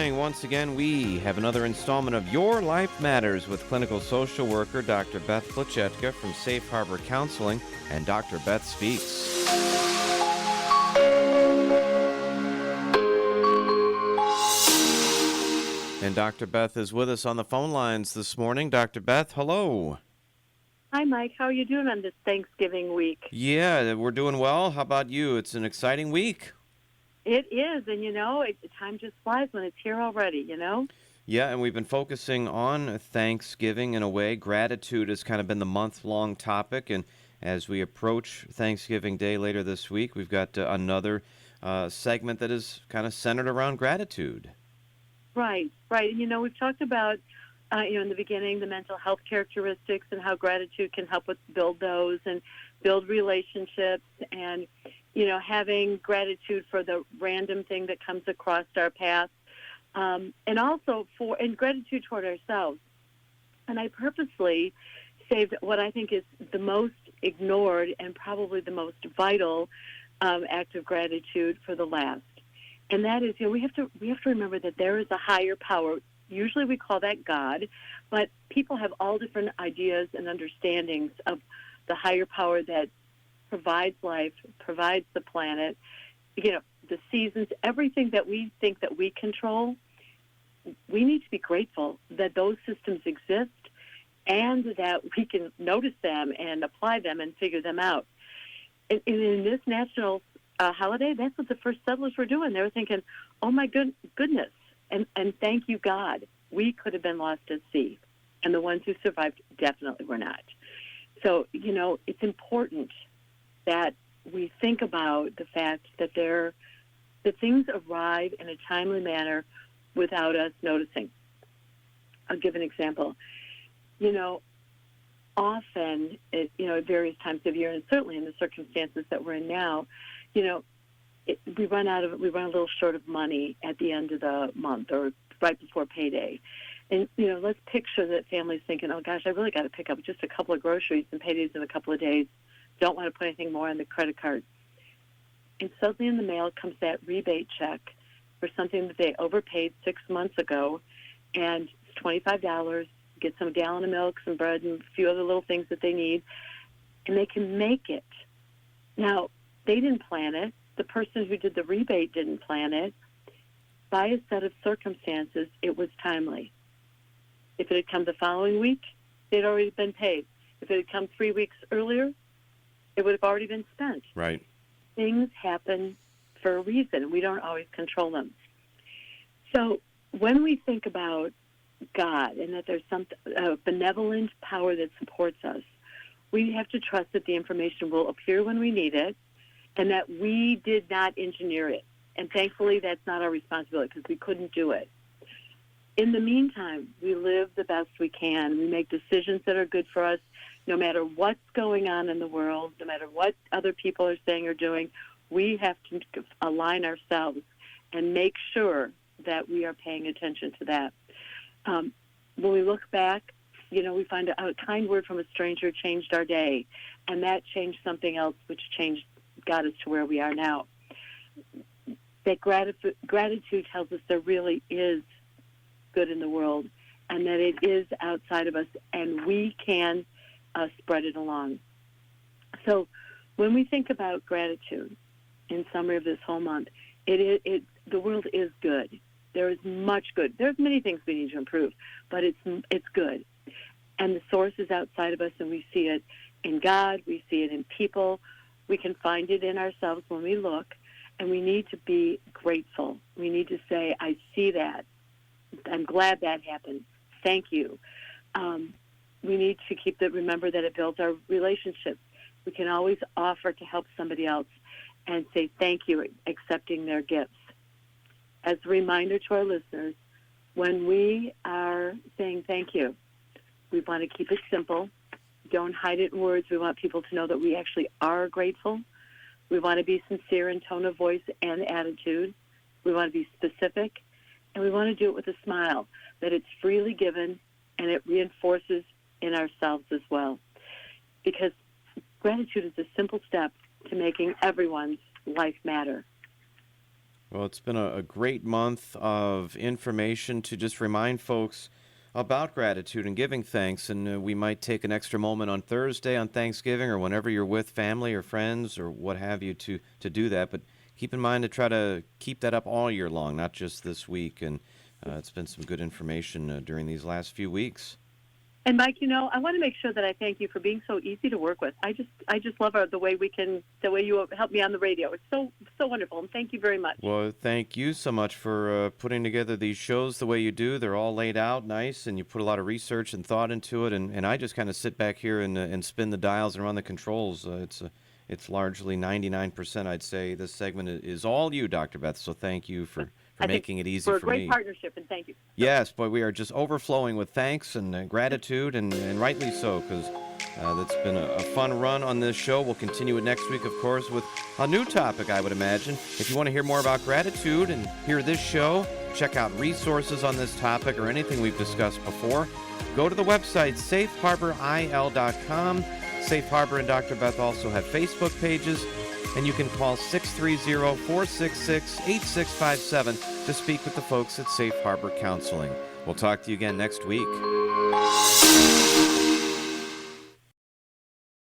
morning. Once again, we have another installment of Your Life Matters with clinical social worker Dr. Beth Plachetka from Safe Harbor Counseling, and Dr. Beth Speaks. And Dr. Beth is with us on the phone lines this morning. Dr. Beth, hello. Hi, Mike. How are you doing on this Thanksgiving week? Yeah, we're doing well. How about you? It's an exciting week. It is, and time just flies when it's here already, Yeah, and we've been focusing on Thanksgiving in a way. Gratitude has kind of been the month-long topic, and as we approach Thanksgiving Day later this week, we've got another segment that is kind of centered around gratitude. Right. And, we've talked about, in the beginning, the mental health characteristics and how gratitude can help us build those and build relationships and, having gratitude for the random thing that comes across our path. And also and gratitude toward ourselves. And I purposely saved what I think is the most ignored and probably the most vital act of gratitude for the last. And that is, we have to remember that there is a higher power. Usually we call that God, but people have all different ideas and understandings of the higher power that provides life, provides the planet, the seasons, everything that we think that we control. We need to be grateful that those systems exist and that we can notice them and apply them and figure them out. And in this national holiday, that's what the first settlers were doing. They were thinking, oh, my goodness, and thank you, God. We could have been lost at sea, and the ones who survived definitely were not. So, it's important that we think about the fact that things arrive in a timely manner without us noticing. I'll give an example. Often, at various times of year, and certainly in the circumstances that we're in now, we run a little short of money at the end of the month or right before payday. And, let's picture that family's thinking, oh, gosh, I really got to pick up just a couple of groceries and payday's in a couple of days. Don't want to put anything more on the credit card. And suddenly in the mail comes that rebate check for something that they overpaid 6 months ago, and it's $25, get some gallon of milk, some bread, and a few other little things that they need, and they can make it. Now, they didn't plan it. The person who did the rebate didn't plan it. By a set of circumstances, it was timely. If it had come the following week, they'd already been paid. If it had come 3 weeks earlier, it would have already been spent. Right. Things happen for a reason. We don't always control them. So when we think about God and that there's some benevolent power that supports us, we have to trust that the information will appear when we need it and that we did not engineer it. And thankfully, that's not our responsibility because we couldn't do it. In the meantime, we live the best we can. We make decisions that are good for us, no matter what's going on in the world, no matter what other people are saying or doing. We have to align ourselves and make sure that we are paying attention to that. When we look back, we find a kind word from a stranger changed our day, and that changed something else, which got us to where we are now. That gratitude tells us there really is good in the world and that it is outside of us, and we can spread it along. So when we think about gratitude, in summary of this whole month, the world is good. There is much good. There's many things we need to improve, but it's good. And the source is outside of us, and we see it in God. We see it in people. We can find it in ourselves when we look, and we need to be grateful. We need to say, I see that. I'm glad that happened. Thank you. We need to remember that it builds our relationships. We can always offer to help somebody else and say thank you, accepting their gifts. As a reminder to our listeners, when we are saying thank you, we want to keep it simple. Don't hide it in words. We want people to know that we actually are grateful. We want to be sincere in tone of voice and attitude. We want to be specific. And we want to do it with a smile, that it's freely given and it reinforces in ourselves as well. Because gratitude is a simple step to making everyone's life matter. Well, it's been a great month of information to just remind folks about gratitude and giving thanks. And we might take an extra moment on Thursday on Thanksgiving or whenever you're with family or friends or what have you to do that. But keep in mind to try to keep that up all year long, not just this week. And it's been some good information during these last few weeks. And Mike, I want to make sure that I thank you for being so easy to work with. I just love the way you help me on the radio. It's so wonderful, and thank you very much. Well, thank you so much for putting together these shows the way you do. They're all laid out nice, and you put a lot of research and thought into it. And I just kind of sit back here and spin the dials and run the controls. It's largely 99%, I'd say. This segment is all you, Dr. Beth. So thank you for making it easy for me. We're a great partnership, and thank you. Yes, boy, we are just overflowing with thanks and gratitude, and rightly so, because that's been a fun run on this show. We'll continue it next week, of course, with a new topic, I would imagine. If you want to hear more about gratitude and hear this show, check out resources on this topic or anything we've discussed before, go to the website, safeharboril.com. Safe Harbor and Dr. Beth also have Facebook pages, and you can call 630-466-8657 to speak with the folks at Safe Harbor Counseling. We'll talk to you again next week.